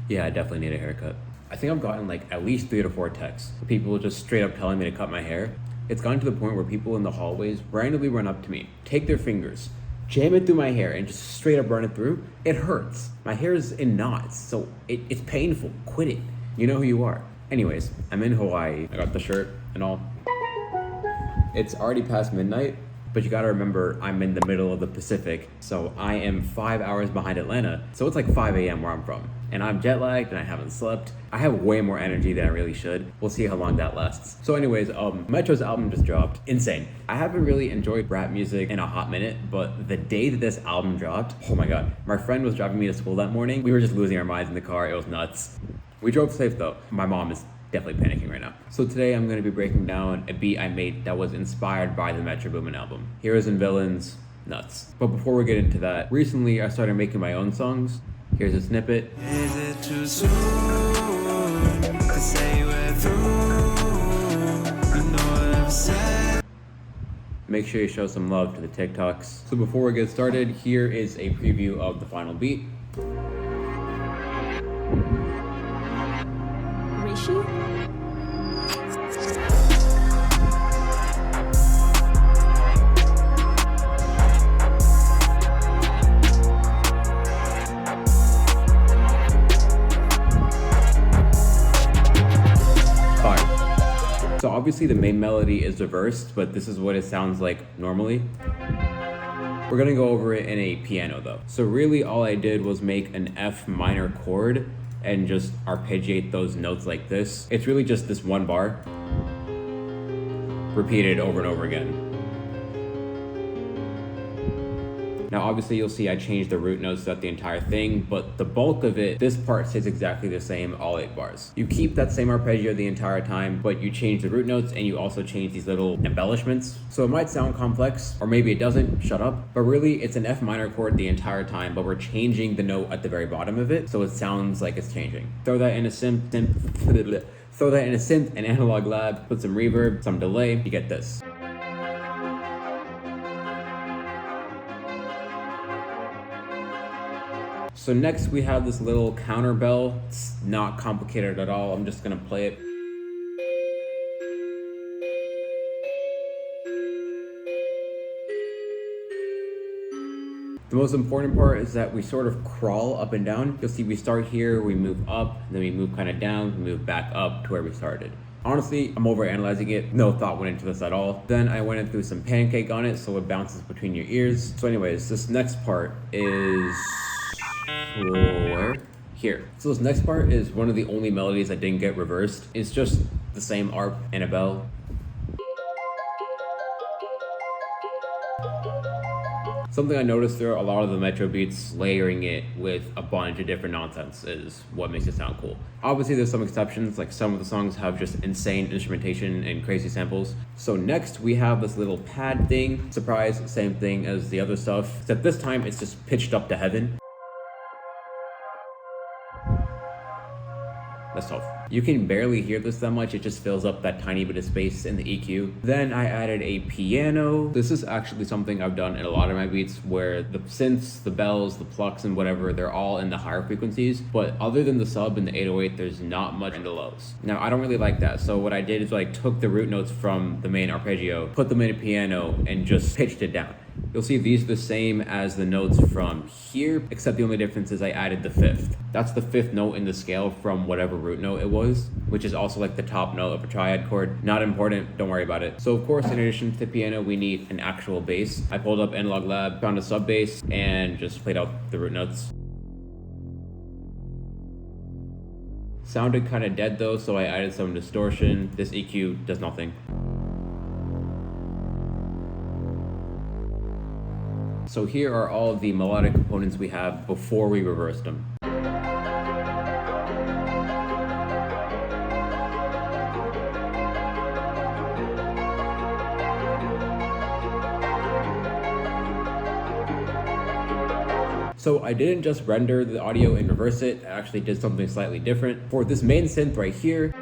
Yeah, I definitely need a haircut. I think I've gotten like at least 3 to 4 texts. People just straight up telling me to cut my hair. It's gotten to the point where people in the hallways randomly run up to me, take their fingers, jam it through my hair, and just straight up run it through. It hurts. My hair is in knots, so it's painful. Quit it. You know who you are. Anyways, I'm in Hawaii. I got the shirt and all. It's already past midnight, but you gotta remember I'm in the middle of the Pacific, so I am 5 hours behind Atlanta, so it's like 5 a.m. where I'm from. And I'm jet lagged and I haven't slept. I have way more energy than I really should. We'll see how long that lasts. So anyways, Metro's album just dropped. Insane. I haven't really enjoyed rap music in a hot minute, but the day that this album dropped, oh my god. My friend was driving me to school that morning. We were just losing our minds in the car. It was nuts. We drove safe though. My mom is definitely panicking right now. So today I'm going to be breaking down a beat I made that was inspired by the Metro Boomin album. Heroes and Villains, nuts. But before we get into that, recently I started making my own songs. Here's a snippet. Is it too soon to say we're through? You know what I've said. Make sure you show some love to the TikToks. So before we get started, here is a preview of the final beat. Rishi? So obviously the main melody is reversed, but this is what it sounds like normally. We're gonna go over it in a piano though. So really all I did was make an F minor chord and just arpeggiate those notes like this. It's really just this one bar, repeated over and over again. Now obviously you'll see I changed the root notes throughout the entire thing, but the bulk of it, this part stays exactly the same all 8 bars. You keep that same arpeggio the entire time, but you change the root notes and you also change these little embellishments. So it might sound complex, or maybe it doesn't, shut up. But really it's an F minor chord the entire time, but we're changing the note at the very bottom of it, so it sounds like it's changing. Throw that in a synth, an analog lab, put some reverb, some delay, you get this. So next we have this little counter bell. It's not complicated at all. I'm just gonna play it. The most important part is that we sort of crawl up and down. You'll see we start here, we move up, then we move kind of down, we move back up to where we started. Honestly, I'm overanalyzing it. No thought went into this at all. Then I went and threw some pancake on it so it bounces between your ears. So anyways, this next part is here. So this next part is one of the only melodies that didn't get reversed. It's just the same arp and a bell. Something I noticed through a lot of the Metro beats, layering it with a bunch of different nonsense is what makes it sound cool. Obviously there's some exceptions, like some of the songs have just insane instrumentation and crazy samples. So next we have this little pad thing. Surprise, same thing as the other stuff, except this time it's just pitched up to heaven. That's tough. You can barely hear this that much, it just fills up that tiny bit of space in the EQ. Then I added a piano. This is actually something I've done in a lot of my beats where the synths, the bells, the plucks and whatever, they're all in the higher frequencies, but other than the sub and the 808, there's not much in the lows. Now I don't really like that, so what I did is I took the root notes from the main arpeggio, put them in a piano and just pitched it down. You'll see these are the same as the notes from here, except the only difference is I added the 5th. That's the 5th note in the scale from whatever root note it was, which is also like the top note of a triad chord. Not important, don't worry about it. So of course, in addition to the piano, we need an actual bass. I pulled up Analog Lab, found a sub bass, and just played out the root notes. Sounded kind of dead though, so I added some distortion. This EQ does nothing. So here are all of the melodic components we have before we reversed them. So I didn't just render the audio and reverse it, I actually did something slightly different. For this main synth right here,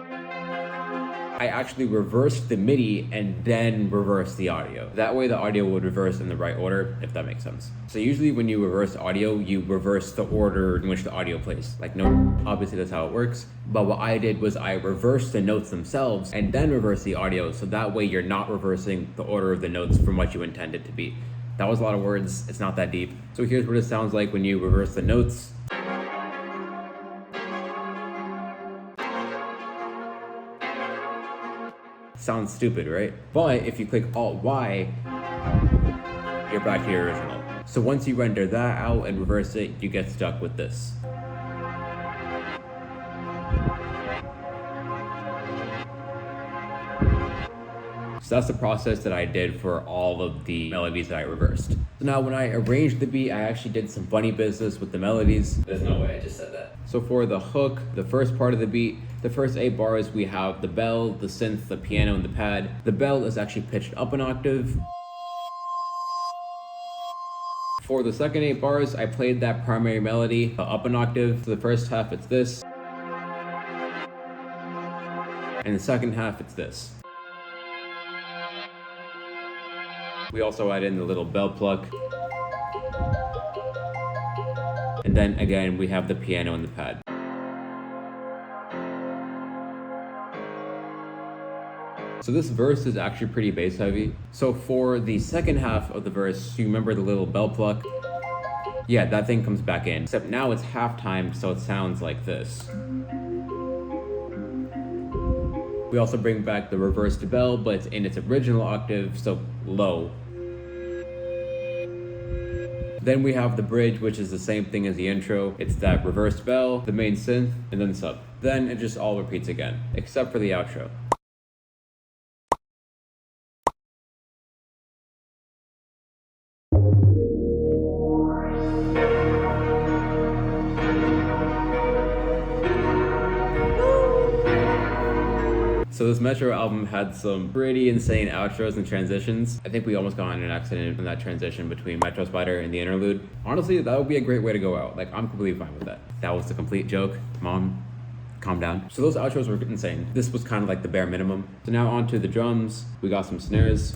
I actually reversed the MIDI and then reversed the audio. That way the audio would reverse in the right order, if that makes sense. So usually when you reverse audio, you reverse the order in which the audio plays. Like no, obviously that's how it works. But what I did was I reversed the notes themselves and then reversed the audio. So that way you're not reversing the order of the notes from what you intend it to be. That was a lot of words, it's not that deep. So here's what it sounds like when you reverse the notes. Sounds stupid, right? But if you click Alt-Y, you're back to your original. So once you render that out and reverse it, you get stuck with this. So that's the process that I did for all of the melodies that I reversed. So now when I arranged the beat, I actually did some funny business with the melodies. There's no way I just said that. So for the hook, the first part of the beat, the first 8 bars, we have the bell, the synth, the piano, and the pad. The bell is actually pitched up an octave. For the second 8 bars, I played that primary melody up an octave. For the first half, it's this. And the second half, it's this. We also add in the little bell pluck. And then again, we have the piano and the pad. So this verse is actually pretty bass heavy. So for the second half of the verse, you remember the little bell pluck? Yeah, that thing comes back in, except now it's halftime, so it sounds like this. We also bring back the reversed bell, but it's in its original octave, so low. Then we have the bridge, which is the same thing as the intro. It's that reversed bell, the main synth, and then sub. Then it just all repeats again, except for the outro. So this Metro album had some pretty insane outros and transitions. I think we almost got in an accident in that transition between Metro Spider and the interlude. Honestly, that would be a great way to go out. Like, I'm completely fine with that. That was a complete joke. Mom, calm down. So those outros were insane. This was kind of like the bare minimum. So now onto the drums. We got some snares.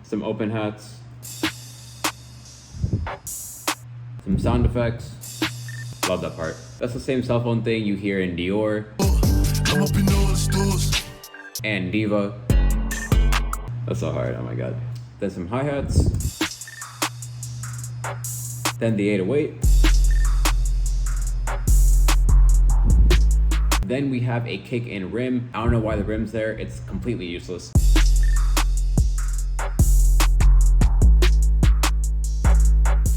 Some open hats. Some sound effects. Love that part. That's the same cell phone thing you hear in Dior and Diva. That's so hard, oh my god. Then some hi-hats. Then the 808. Then we have a kick in rim. I don't know why the rim's there, it's completely useless.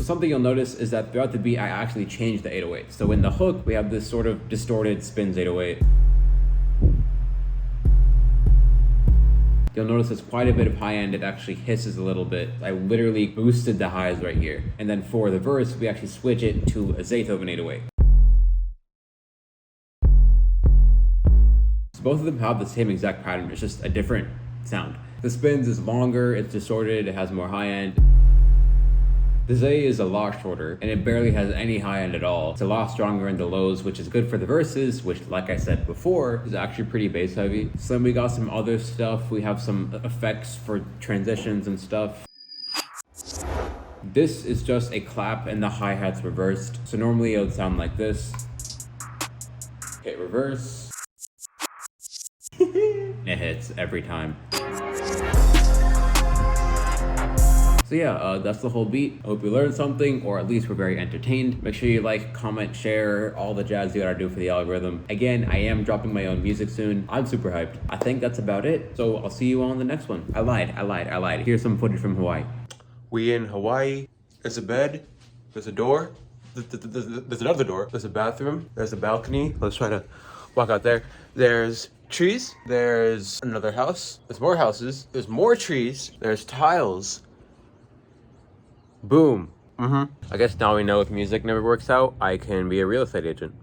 Something you'll notice is that throughout the beat, I actually changed the 808. So in the hook, we have this sort of distorted spins 808. You'll notice there's quite a bit of high end. It actually hisses a little bit. I literally boosted the highs right here. And then for the verse, we actually switch it to a Beethoven 808. So both of them have the same exact pattern. It's just a different sound. The spins is longer, it's distorted, it has more high end. The Zay is a lot shorter, and it barely has any high end at all. It's a lot stronger in the lows, which is good for the verses, which, like I said before, is actually pretty bass heavy. So then we got some other stuff. We have some effects for transitions and stuff. This is just a clap and the hi-hats reversed. So normally it would sound like this. Okay, reverse. It hits every time. So yeah, that's the whole beat. I hope you learned something, or at least were very entertained. Make sure you like, comment, share, all the jazz you gotta do for the algorithm. Again, I am dropping my own music soon. I'm super hyped. I think that's about it. So I'll see you on the next one. I lied. Here's some footage from Hawaii. We in Hawaii. There's a bed. There's a door. There's another door. There's a bathroom. There's a balcony. Let's try to walk out there. There's trees. There's another house. There's more houses. There's more trees. There's tiles. Boom. I guess now we know if music never works out, I can be a real estate agent.